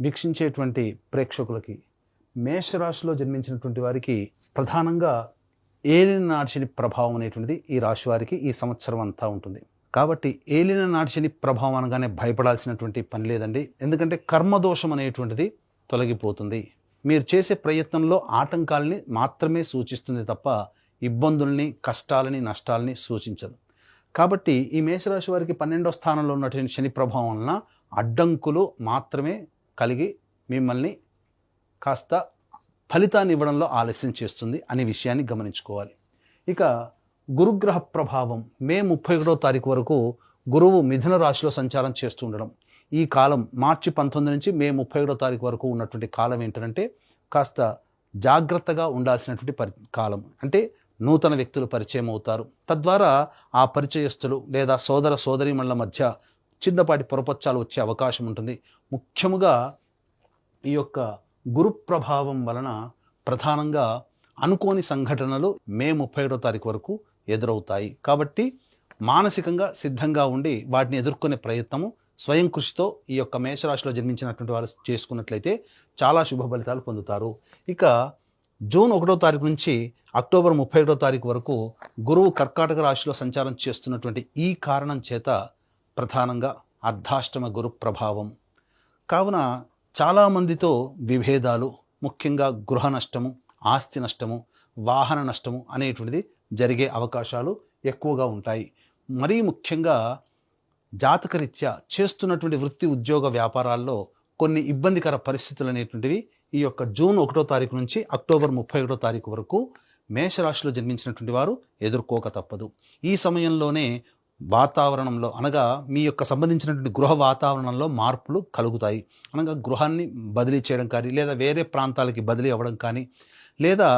వీక్షించేటువంటి ప్రేక్షకులకి మేషరాశిలో జన్మించినటువంటి వారికి ప్రధానంగా ఏలిన నాటి శని ప్రభావం అనేటువంటిది ఈ రాశి వారికి ఈ సంవత్సరం అంతా ఉంటుంది. కాబట్టి ఏలిన నాటి శని ప్రభావం అనగానే భయపడాల్సినటువంటి పని లేదండి. ఎందుకంటే కర్మదోషం అనేటువంటిది తొలగిపోతుంది. మీరు చేసే ప్రయత్నంలో ఆటంకాలని మాత్రమే సూచిస్తుంది తప్ప ఇబ్బందుల్ని, కష్టాలని, నష్టాలని సూచించదు. కాబట్టి ఈ మేషరాశి వారికి 12వ స్థానంలో ఉన్నటువంటి శని ప్రభావం వలన అడ్డంకులు మాత్రమే కలిగి మిమ్మల్ని కాస్త ఫలితాన్ని ఇవ్వడంలో ఆలస్యం చేస్తుంది అనే విషయాన్ని గమనించుకోవాలి. ఇక గురుగ్రహ ప్రభావం మే 31వ తారీఖు వరకు గురువు మిథున రాశిలో సంచారం చేస్తూ ఉండడం. ఈ కాలం మార్చి 19 నుంచి మే 31వ తారీఖు వరకు ఉన్నటువంటి కాలం ఏంటంటే కాస్త జాగ్రత్తగా ఉండాల్సినటువంటి కాలం. అంటే నూతన వ్యక్తులు పరిచయం అవుతారు. తద్వారా ఆ పరిచయస్తులు లేదా సోదర సోదరీమణుల మధ్య చిన్నపాటి పొరపచ్చాలు వచ్చే అవకాశం ఉంటుంది. ముఖ్యముగా ఈ యొక్క గురు ప్రభావం వలన ప్రధానంగా అనుకోని సంఘటనలు మే 31వ తారీఖు వరకు ఎదురవుతాయి. కాబట్టి మానసికంగా సిద్ధంగా ఉండి వాటిని ఎదుర్కొనే ప్రయత్నము స్వయం కృషితో ఈ యొక్క మేషరాశిలో జన్మించినటువంటి వారు చేసుకున్నట్లయితే చాలా శుభ ఫలితాలు పొందుతారు. ఇక జూన్ 1వ తారీఖు నుంచి అక్టోబర్ 31వ తారీఖు వరకు గురువు కర్కాటక రాశిలో సంచారం చేస్తున్నటువంటి ఈ కారణం చేత ప్రధానంగా అర్ధాష్టమ గురు ప్రభావం కావున చాలామందితో విభేదాలు, ముఖ్యంగా గృహ నష్టము, ఆస్తి నష్టము, వాహన నష్టము అనేటువంటిది జరిగే అవకాశాలు ఎక్కువగా ఉంటాయి. మరీ ముఖ్యంగా జాతకరీత్యా చేస్తున్నటువంటి వృత్తి, ఉద్యోగ, వ్యాపారాల్లో కొన్ని ఇబ్బందికర పరిస్థితులు అనేటువంటివి ఈ యొక్క జూన్ 1వ తారీఖు నుంచి అక్టోబర్ 31వ తారీఖు వరకు మేషరాశిలో జన్మించినటువంటి వారు ఎదుర్కోక తప్పదు. ఈ సమయంలోనే వాతావరణంలో అనగా మీ యొక్క సంబంధించినటువంటి గృహ వాతావరణంలో మార్పులు కలుగుతాయి. అనగా గృహాన్ని బదిలీ చేయడం కానీ, లేదా వేరే ప్రాంతాలకి బదిలీ అవ్వడం కానీ, లేదా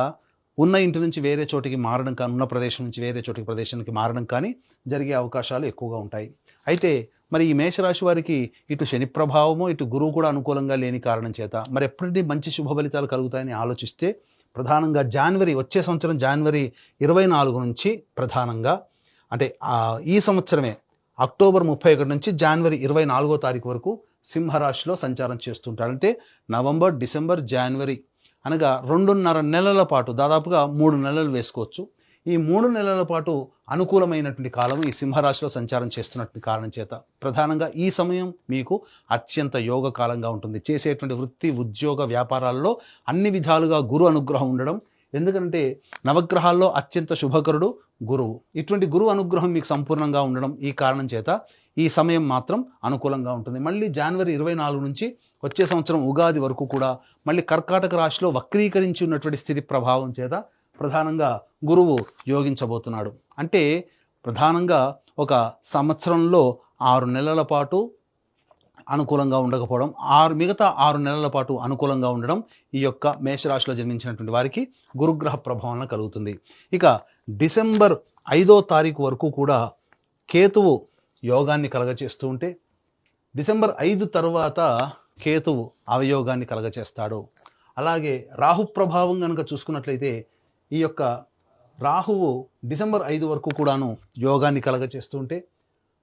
ఉన్న ఇంటి నుంచి వేరే చోటికి మారడం కానీ, ఉన్న ప్రదేశం నుంచి వేరే చోటికి ప్రదేశానికి మారడం కానీ జరిగే అవకాశాలు ఎక్కువగా ఉంటాయి. అయితే మరి ఈ మేషరాశి వారికి ఇటు శని ప్రభావము, ఇటు గురువు కూడా అనుకూలంగా లేని కారణం చేత మరి ఎప్పటి మంచి శుభ ఫలితాలు కలుగుతాయని ఆలోచిస్తే ప్రధానంగా వచ్చే సంవత్సరం జనవరి 24 నుంచి ప్రధానంగా అంటే ఈ సంవత్సరమే అక్టోబర్ 31 నుంచి జనవరి 24వ తారీఖు వరకు సింహరాశిలో సంచారం చేస్తుంటాడు. అంటే నవంబర్, డిసెంబర్, జనవరి అనగా 2.5 నెలల పాటు, దాదాపుగా 3 నెలలు వేసుకోవచ్చు. ఈ 3 నెలల పాటు అనుకూలమైనటువంటి కాలం ఈ సింహరాశిలో సంచారం చేస్తున్నటువంటి కారణం చేత ప్రధానంగా ఈ సమయం మీకు అత్యంత యోగ కాలంగా ఉంటుంది. చేసేటువంటి వృత్తి, ఉద్యోగ, వ్యాపారాల్లో అన్ని విధాలుగా గురు అనుగ్రహం ఉండడం. ఎందుకంటే నవగ్రహాల్లో అత్యంత శుభకరుడు గురువు. ఇటువంటి గురువు అనుగ్రహం మీకు సంపూర్ణంగా ఉండడం ఈ కారణం చేత ఈ సమయం మాత్రం అనుకూలంగా ఉంటుంది. మళ్ళీ జనవరి 24 నుంచి వచ్చే సంవత్సరం ఉగాది వరకు కూడా మళ్ళీ కర్కాటక రాశిలో వక్రీకరించి ఉన్నటువంటి స్థితి ప్రభావం చేత ప్రధానంగా గురువు యోగించబోతున్నాడు. అంటే ప్రధానంగా ఒక సంవత్సరంలో 6 నెలల పాటు అనుకూలంగా ఉండకపోవడం, మిగతా 6 నెలల పాటు అనుకూలంగా ఉండడం ఈ యొక్క మేషరాశిలో జన్మించినటువంటి వారికి గురుగ్రహ ప్రభావం కలుగుతుంది. ఇక డిసెంబర్ 5వ తారీఖు వరకు కూడా కేతువు యోగాన్ని కలగచేస్తూ ఉంటే డిసెంబర్ 5 తర్వాత కేతువు అవయోగాన్ని కలగచేస్తాడు. అలాగే రాహు ప్రభావం కనుక చూసుకున్నట్లయితే ఈ యొక్క రాహువు డిసెంబర్ 5 వరకు కూడాను యోగాన్ని కలగచేస్తూ ఉంటే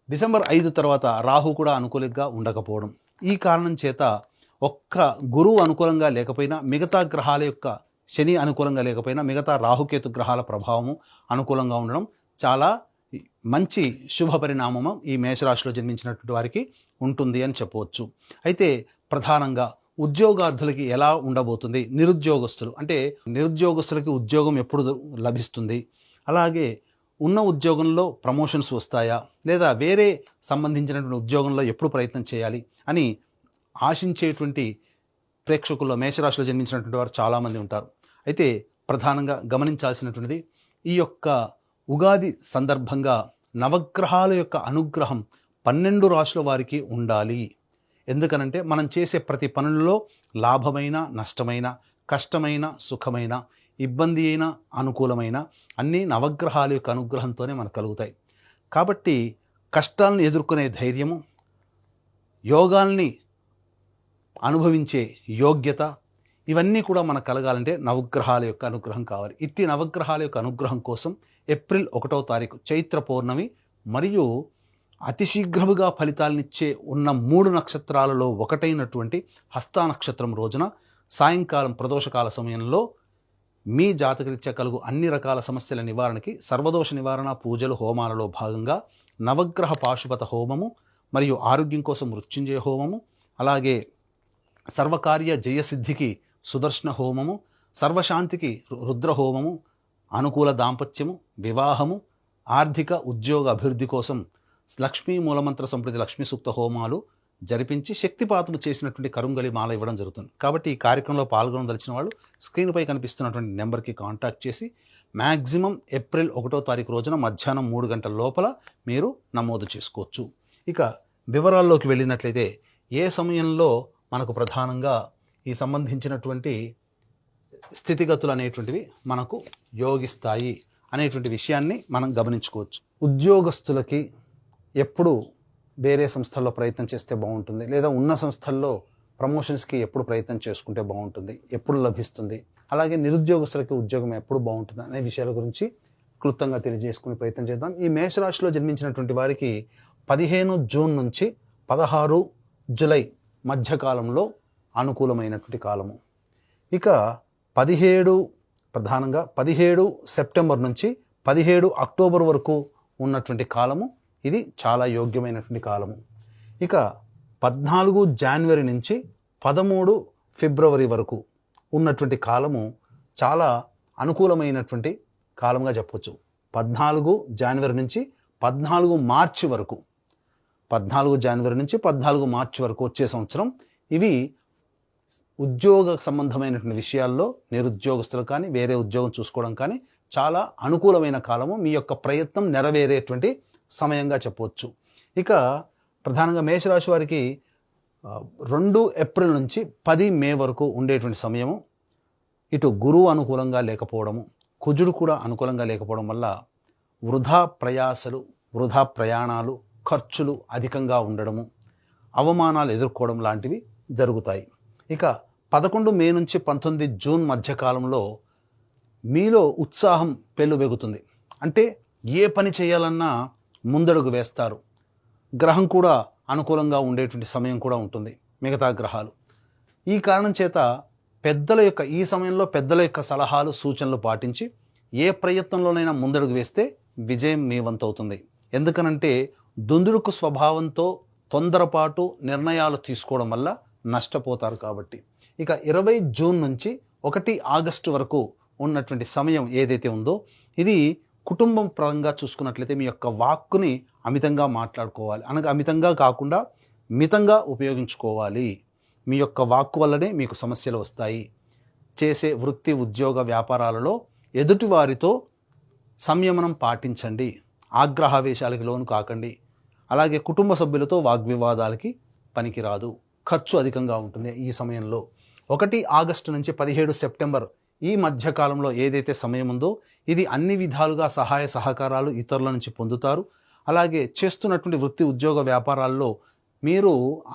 డిసెంబర్ 5 తర్వాత రాహు కూడా అనుకూలంగా ఉండకపోవడం. ఈ కారణం చేత ఒక్క గురువు అనుకూలంగా లేకపోయినా, మిగతా గ్రహాల యొక్క శని అనుకూలంగా లేకపోయినా, మిగతా రాహుకేతు గ్రహాల ప్రభావము అనుకూలంగా ఉండడం చాలా మంచి శుభ పరిణామము ఈ మేషరాశిలో జన్మించినటువంటి వారికి ఉంటుంది అని చెప్పవచ్చు. అయితే ప్రధానంగా ఉద్యోగార్థులకి ఎలా ఉండబోతుంది, నిరుద్యోగస్తులకి ఉద్యోగం ఎప్పుడు లభిస్తుంది, అలాగే ఉన్న ఉద్యోగంలో ప్రమోషన్స్ వస్తాయా, లేదా వేరే సంబంధించినటువంటి ఉద్యోగంలో ఎప్పుడు ప్రయత్నం చేయాలి అని ఆశించేటువంటి ప్రేక్షకుల్లో మేషరాశిలో జన్మించినటువంటి వారు చాలామంది ఉంటారు. అయితే ప్రధానంగా గమనించాల్సినటువంటిది ఈ యొక్క ఉగాది సందర్భంగా నవగ్రహాల యొక్క అనుగ్రహం 12 రాశుల వారికి ఉండాలి. ఎందుకనంటే మనం చేసే ప్రతి పనులలో లాభమైన, నష్టమైన, కష్టమైన, సుఖమైన, ఇబ్బంది అయినా, అనుకూలమైన అన్నీ నవగ్రహాల యొక్క అనుగ్రహంతోనే మనకు కలుగుతాయి. కాబట్టి కష్టాలను ఎదుర్కొనే ధైర్యము, యోగాల్ని అనుభవించే యోగ్యత, ఇవన్నీ కూడా మనకు కలగాలంటే నవగ్రహాల యొక్క అనుగ్రహం కావాలి. ఇట్టి నవగ్రహాల యొక్క అనుగ్రహం కోసం ఏప్రిల్ 1వ తారీఖు చైత్ర పౌర్ణమి మరియు అతి శీఘ్రముగా ఫలితాలనిచ్చే ఉన్న 3 నక్షత్రాలలో ఒకటైనటువంటి హస్త నక్షత్రం రోజున సాయంకాలం ప్రదోషకాల సమయంలో మీ జాతకరీత్యా కలుగు అన్ని రకాల సమస్యల నివారణకి సర్వదోష నివారణ పూజలు హోమాలలో భాగంగా నవగ్రహ పాశుపత హోమము మరియు ఆరోగ్యం కోసం మృత్యుంజయ హోమము, అలాగే సర్వకార్య జయసిద్ధికి సుదర్శన హోమము, సర్వశాంతికి రుద్ర హోమము, అనుకూల దాంపత్యము, వివాహము, ఆర్థిక ఉద్యోగ అభివృద్ధి కోసం లక్ష్మీ మూలమంత్ర సంప్రతి లక్ష్మీ సూక్త హోమాలు జరిపించి శక్తిపాతము చేసినటువంటి కరుంగలి మాల ఇవ్వడం జరుగుతుంది. కాబట్టి ఈ కార్యక్రమంలో పాల్గొనదలిచిన వాళ్ళు స్క్రీన్పై కనిపిస్తున్నటువంటి నెంబర్కి కాంటాక్ట్ చేసి మ్యాక్సిమం ఏప్రిల్ 1వ తారీఖు రోజున మధ్యాహ్నం 3 గంటల లోపల మీరు నమోదు చేసుకోవచ్చు. ఇక వివరాల్లోకి వెళ్ళినట్లయితే ఏ సమయంలో మనకు ప్రధానంగా ఈ సంబంధించినటువంటి స్థితిగతులు అనేటువంటివి మనకు యోగిస్తాయి అనేటువంటి విషయాన్ని మనం గమనించుకోవచ్చు. ఉద్యోగస్తులకి ఎప్పుడు వేరే సంస్థల్లో ప్రయత్నం చేస్తే బాగుంటుంది, లేదా ఉన్న సంస్థల్లో ప్రమోషన్స్కి ఎప్పుడు ప్రయత్నం చేసుకుంటే బాగుంటుంది, ఎప్పుడు లభిస్తుంది, అలాగే నిరుద్యోగస్తులకి ఉద్యోగం ఎప్పుడు బాగుంటుంది అనే విషయాల గురించి క్లుప్తంగా తెలియజేసుకునే ప్రయత్నం చేద్దాం. ఈ మేషరాశిలో జన్మించినటువంటి వారికి 15 జూన్ నుంచి 16 జూలై మధ్యకాలంలో అనుకూలమైనటువంటి కాలము. ఇక 17 సెప్టెంబర్ నుంచి 17 అక్టోబర్ వరకు ఉన్నటువంటి కాలము ఇది చాలా యోగ్యమైనటువంటి కాలము. ఇక 14 జనవరి నుంచి 13 ఫిబ్రవరి వరకు ఉన్నటువంటి కాలము చాలా అనుకూలమైనటువంటి కాలంగా చెప్పవచ్చు. 14 జనవరి నుంచి 14 మార్చి వరకు, 14 జనవరి నుంచి 14 మార్చి వరకు వచ్చే సంవత్సరం ఇవి ఉద్యోగ సంబంధమైనటువంటి విషయాల్లో నిరుద్యోగస్తులు కానీ వేరే ఉద్యోగం చూసుకోవడం కానీ చాలా అనుకూలమైన కాలము, మీ యొక్క ప్రయత్నం నెరవేరేటువంటి సమయంగా చెప్పవచ్చు. ఇక ప్రధానంగా మేషరాశి వారికి 2 ఏప్రిల్ నుంచి 10 మే వరకు ఉండేటువంటి సమయము ఇటు గురువు అనుకూలంగా లేకపోవడము, కుజుడు కూడా అనుకూలంగా లేకపోవడం వల్ల వృధా ప్రయాసలు, వృధా ప్రయాణాలు, ఖర్చులు అధికంగా ఉండడము, అవమానాలు ఎదుర్కోవడం లాంటివి జరుగుతాయి. ఇక 11 మే నుంచి 19 జూన్ మధ్యకాలంలో మీలో ఉత్సాహం పెళ్ళుబెగుతుంది. అంటే ఏ పని చేయాలన్నా ముందడుగు వేస్తారు. గ్రహం కూడా అనుకూలంగా ఉండేటువంటి సమయం కూడా ఉంటుంది, మిగతా గ్రహాలు. ఈ కారణం చేత ఈ సమయంలో పెద్దల యొక్క సలహాలు సూచనలు పాటించి ఏ ప్రయత్నంలోనైనా ముందడుగు వేస్తే విజయం మీ వంతవుతుంది. ఎందుకనంటే దుందుడుకు స్వభావంతో తొందరపాటు నిర్ణయాలు తీసుకోవడం వల్ల నష్టపోతారు కాబట్టి. ఇక 20 జూన్ నుంచి 1 ఆగస్టు వరకు ఉన్నటువంటి సమయం ఏదైతే ఉందో ఇది కుటుంబం పరంగా చూసుకున్నట్లయితే మీ యొక్క వాక్కుని అమితంగా మాట్లాడుకోవాలి. అనగా అమితంగా కాకుండా మితంగా ఉపయోగించుకోవాలి. మీ యొక్క వాక్కు వల్లనే మీకు సమస్యలు వస్తాయి. చేసే వృత్తి ఉద్యోగ వ్యాపారాలలో ఎదుటి వారితో సంయమనం పాటించండి. ఆగ్రహావేశాలకి లోను కాకండి. అలాగే కుటుంబ సభ్యులతో వాగ్వివాదాలకి పనికిరాదు. ఖర్చు అధికంగా ఉంటుంది ఈ సమయంలో. 1 ఆగస్టు నుంచి 17 సెప్టెంబర్ ఈ మధ్యకాలంలో ఏదైతే సమయం ఉందో ఇది అన్ని విధాలుగా సహాయ సహకారాలు ఇతరుల నుంచి పొందుతారు. అలాగే చేస్తున్నటువంటి వృత్తి ఉద్యోగ వ్యాపారాల్లో మీరు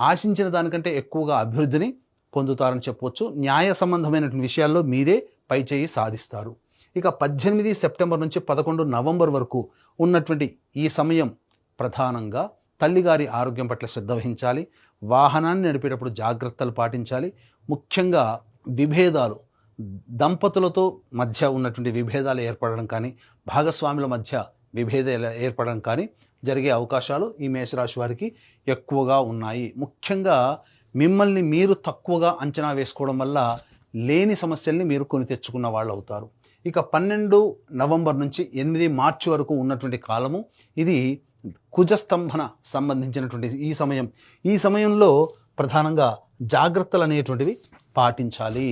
ఆశించిన దానికంటే ఎక్కువగా అభివృద్ధిని పొందుతారని చెప్పవచ్చు. న్యాయ సంబంధమైనటువంటి విషయాల్లో మీదే పైచేయి సాధిస్తారు. ఇక 18 సెప్టెంబర్ నుంచి 11 నవంబర్ వరకు ఉన్నటువంటి ఈ సమయం ప్రధానంగా తల్లిగారి ఆరోగ్యం పట్ల శ్రద్ధ వహించాలి. వాహనాన్ని నడిపేటప్పుడు జాగ్రత్తలు పాటించాలి. ముఖ్యంగా విభేదాలు, దంపతులతో మధ్య ఉన్నటువంటి విభేదాలు ఏర్పడడం కానీ, భాగస్వాముల మధ్య విభేదాలు ఏర్పడడం కానీ జరిగే అవకాశాలు ఈ మేషరాశి వారికి ఎక్కువగా ఉన్నాయి. ముఖ్యంగా మిమ్మల్ని మీరు తక్కువగా అంచనా వేసుకోవడం వల్ల లేని సమస్యల్ని మీరు కొని తెచ్చుకున్న వాళ్ళు అవుతారు. ఇక 12 నవంబర్ నుంచి 8 మార్చి వరకు ఉన్నటువంటి కాలము ఇది కుజస్తంభన సంబంధించినటువంటి ఈ సమయంలో ప్రధానంగా జాగ్రత్తలు అనేటువంటివి పాటించాలి.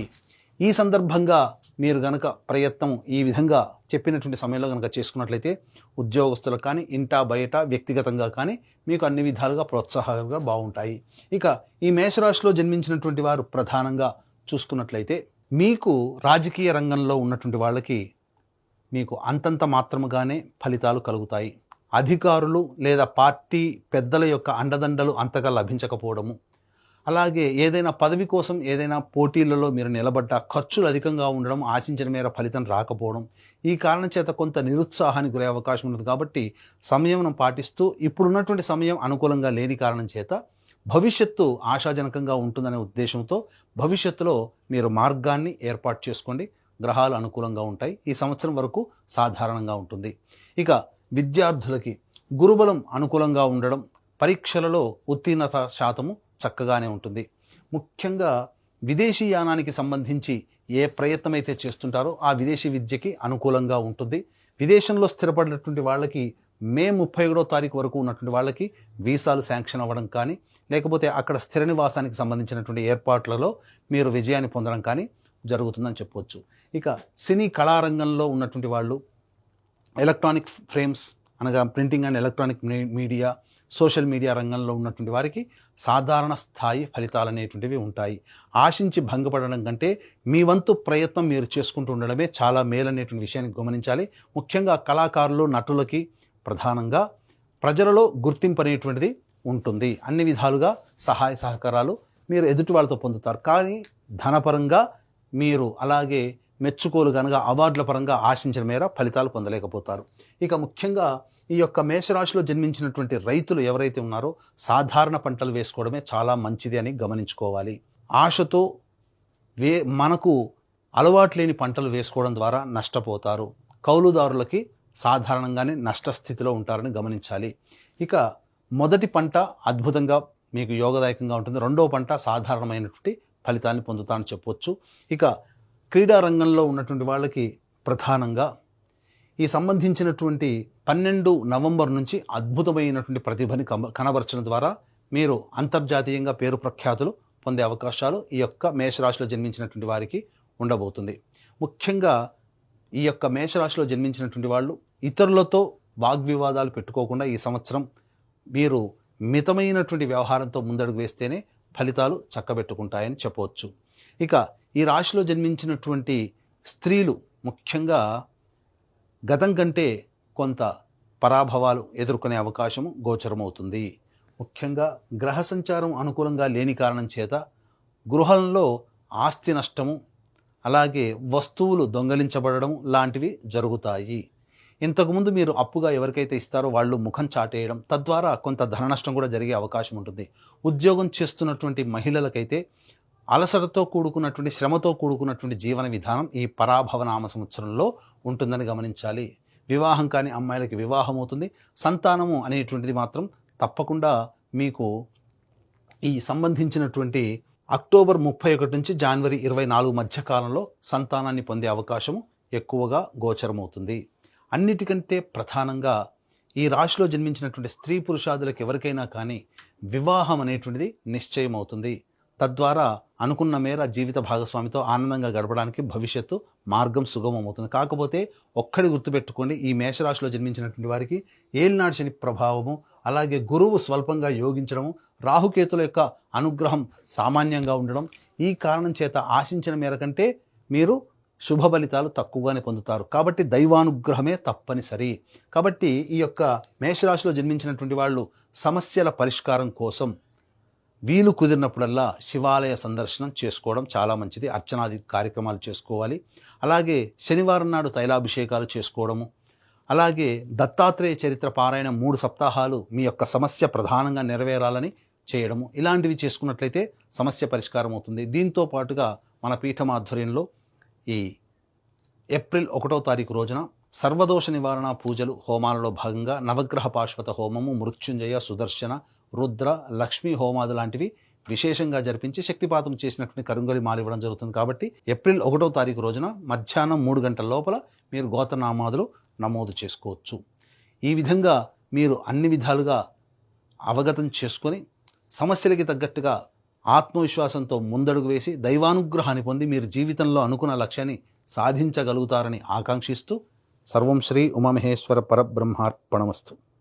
ఈ సందర్భంగా మీరు గనక ప్రయత్నం ఈ విధంగా చెప్పినటువంటి సమయంలో కనుక చేసుకున్నట్లయితే ఉద్యోగస్తులకు కానీ ఇంటా బయట వ్యక్తిగతంగా కానీ మీకు అన్ని విధాలుగా ప్రోత్సాహంగా బాగుంటాయి. ఇక ఈ మేషరాశిలో జన్మించినటువంటి వారు ప్రధానంగా చూసుకున్నట్లయితే మీకు రాజకీయ రంగంలో ఉన్నటువంటి వాళ్ళకి మీకు అంతంత మాత్రముగానే ఫలితాలు కలుగుతాయి. అధికారులు లేదా పార్టీ పెద్దల యొక్క అండదండలు అంతగా లభించకపోవడము, అలాగే ఏదైనా పదవి కోసం ఏదైనా పోటీలలో మీరు నిలబడ్డ ఖర్చులు అధికంగా ఉండడం, ఆశించిన మేర ఫలితం రాకపోవడం, ఈ కారణం చేత కొంత నిరుత్సాహానికి గురే అవకాశం ఉంటుంది. కాబట్టి సంయమనం పాటిస్తూ ఇప్పుడున్నటువంటి సమయం అనుకూలంగా లేని కారణం చేత భవిష్యత్తు ఆశాజనకంగా ఉంటుందనే ఉద్దేశంతో భవిష్యత్తులో మీరు మార్గాన్ని ఏర్పాటు చేసుకోండి. గ్రహాలు అనుకూలంగా ఉంటాయి. ఈ సంవత్సరం వరకు సాధారణంగా ఉంటుంది. ఇక విద్యార్థులకి గురుబలం అనుకూలంగా ఉండడం, పరీక్షలలో ఉత్తీర్ణత శాతము చక్కగానే ఉంటుంది. ముఖ్యంగా విదేశీ యానానికి సంబంధించి ఏ ప్రయత్నం అయితే చేస్తుంటారో ఆ విదేశీ విద్యకి అనుకూలంగా ఉంటుంది. విదేశంలో స్థిరపడినటువంటి వాళ్ళకి మే 31వ తారీఖు వరకు ఉన్నటువంటి వాళ్ళకి వీసాలు శాంక్షన్ అవ్వడం కానీ, లేకపోతే అక్కడ స్థిర నివాసానికి సంబంధించినటువంటి ఏర్పాట్లలో మీరు విజయాన్ని పొందడం కానీ జరుగుతుందని చెప్పవచ్చు. ఇక సినీ కళారంగంలో ఉన్నటువంటి వాళ్ళు ఎలక్ట్రానిక్ ఫ్రేమ్స్ అనగా printing and electronic media, social media రంగంలో ఉన్నటువంటి వారికి సాధారణ స్థాయి ఫలితాలు అనేటువంటివి ఉంటాయి. ఆశించి భంగపడడం కంటే మీ వంతు ప్రయత్నం మీరు చేసుకుంటూ ఉండడమే చాలా మేలనేటువంటి విషయాన్ని గమనించాలి. ముఖ్యంగా కళాకారులు, నటులకి ప్రధానంగా ప్రజలలో గుర్తింపు అనేటువంటిది ఉంటుంది. అన్ని విధాలుగా సహాయ సహకారాలు మీరు ఎదుటి వాళ్ళతో పొందుతారు. కానీ ధనపరంగా మీరు అలాగే మెచ్చుకోలు కనుక అవార్డుల పరంగా ఆశించిన మేర ఫలితాలు పొందలేకపోతారు. ఇక ముఖ్యంగా ఈ యొక్క మేషరాశిలో జన్మించినటువంటి రైతులు ఎవరైతే ఉన్నారో సాధారణ పంటలు వేసుకోవడమే చాలా మంచిది అని గమనించుకోవాలి. ఆశతో మనకు అలవాటు లేని పంటలు వేసుకోవడం ద్వారా నష్టపోతారు. కౌలుదారులకి సాధారణంగానే నష్టస్థితిలో ఉంటారని గమనించాలి. ఇక మొదటి పంట అద్భుతంగా మీకు యోగదాయకంగా ఉంటుంది. రెండవ పంట సాధారణమైనటువంటి ఫలితాన్ని పొందుతానని చెప్పవచ్చు. ఇక క్రీడా రంగంలో ఉన్నటువంటి వాళ్ళకి ప్రధానంగా ఈ సంబంధించినటువంటి 12 నవంబర్ నుంచి అద్భుతమైనటువంటి ప్రతిభని కనబరచడం ద్వారా మీరు అంతర్జాతీయంగా పేరు ప్రఖ్యాతులు పొందే అవకాశాలు ఈ యొక్క మేషరాశిలో జన్మించినటువంటి వారికి ఉండబోతుంది. ముఖ్యంగా ఈ యొక్క మేషరాశిలో జన్మించినటువంటి వాళ్ళు ఇతరులతో వాగ్వివాదాలు పెట్టుకోకుండా ఈ సంవత్సరం మీరు మితమైనటువంటి వ్యవహారంతో ముందడుగు వేస్తేనే ఫలితాలు చక్కబెట్టుకుంటాయని చెప్పవచ్చు. ఇక ఈ రాశిలో జన్మించినటువంటి స్త్రీలు ముఖ్యంగా గతం కంటే కొంత పరాభవాలు ఎదుర్కొనే అవకాశము గోచరమవుతుంది. ముఖ్యంగా గ్రహ సంచారం అనుకూలంగా లేని కారణం చేత గృహంలో ఆస్తి నష్టము, అలాగే వస్తువులు దొంగలించబడడం లాంటివి జరుగుతాయి. ఇంతకుముందు మీరు అప్పుగా ఎవరికైతే ఇస్తారో వాళ్ళు ముఖం చాటేయడం, తద్వారా కొంత ధన నష్టం కూడా జరిగే అవకాశం ఉంటుంది. ఉద్యోగం చేస్తున్నటువంటి మహిళలకైతే అలసటతో కూడుకున్నటువంటి, శ్రమతో కూడుకున్నటువంటి జీవన విధానం ఈ పరాభవనామ సంవత్సరంలో ఉంటుందని గమనించాలి. వివాహం కాని అమ్మాయిలకి వివాహం అవుతుంది. సంతానము అనేటువంటిది మాత్రం తప్పకుండా మీకు ఈ సంబంధించినటువంటి అక్టోబర్ 31 నుంచి జనవరి 24 మధ్య కాలంలో సంతానాన్ని పొందే అవకాశము ఎక్కువగా గోచరమవుతుంది. అన్నిటికంటే ప్రధానంగా ఈ రాశిలో జన్మించినటువంటి స్త్రీ పురుషాదులకు ఎవరికైనా కానీ వివాహం అనేటువంటిది నిశ్చయం అవుతుంది. తద్వారా అనుకున్న మేర జీవిత భాగస్వామితో ఆనందంగా గడపడానికి భవిష్యత్తు మార్గం సుగమమవుతుంది. కాకపోతే ఒక్కడి గుర్తుపెట్టుకోండి, ఈ మేషరాశిలో జన్మించినటువంటి వారికి ఏలినాటి శని ప్రభావము, అలాగే గురువు స్వల్పంగా యోగించడము, రాహుకేతుల యొక్క అనుగ్రహం సామాన్యంగా ఉండడం, ఈ కారణం చేత ఆశించిన మేర కంటే మీరు శుభ ఫలితాలు తక్కువగానే పొందుతారు. కాబట్టి దైవానుగ్రహమే తప్పనిసరి. కాబట్టి ఈ యొక్క మేషరాశిలో జన్మించినటువంటి వాళ్ళు సమస్యల పరిష్కారం కోసం వీలు కుదిరినప్పుడల్లా శివాలయ సందర్శనం చేసుకోవడం చాలా మంచిది. అర్చనాది కార్యక్రమాలు చేసుకోవాలి. అలాగే శనివారం నాడు తైలాభిషేకాలు చేసుకోవడము, అలాగే దత్తాత్రేయ చరిత్ర పారాయణ 3 సప్తాహాలు మీ యొక్క సమస్య ప్రధానంగా నెరవేరాలని చేయడము, ఇలాంటివి చేసుకున్నట్లయితే సమస్య పరిష్కారం అవుతుంది. దీంతో పాటుగా మన పీఠం ఆధ్వర్యంలో ఈ ఏప్రిల్ 1వ తారీఖు రోజున సర్వదోష నివారణ పూజలు హోమాలలో భాగంగా నవగ్రహ పాశ్వత హోమము, మృత్యుంజయ, సుదర్శన, రుద్ర, లక్ష్మీ హోమాదు లాంటివి విశేషంగా జరిపించి శక్తిపాతం చేసినటువంటి కరుంగలి మాల ఇవ్వడం జరుగుతుంది. కాబట్టి ఏప్రిల్ 1వ తారీఖు రోజున మధ్యాహ్నం 3 గంటల లోపల మీరు గోత్రనామాదులు నమోదు చేసుకోవచ్చు. ఈ విధంగా మీరు అన్ని విధాలుగా అవగతం చేసుకొని సమస్యలకి తగ్గట్టుగా ఆత్మవిశ్వాసంతో ముందడుగు వేసి దైవానుగ్రహాన్ని పొంది మీరు జీవితంలో అనుకున్న లక్ష్యాన్ని సాధించగలుగుతారని ఆకాంక్షిస్తూ సర్వం శ్రీ ఉమామహేశ్వర పరబ్రహ్మార్పణమస్తు.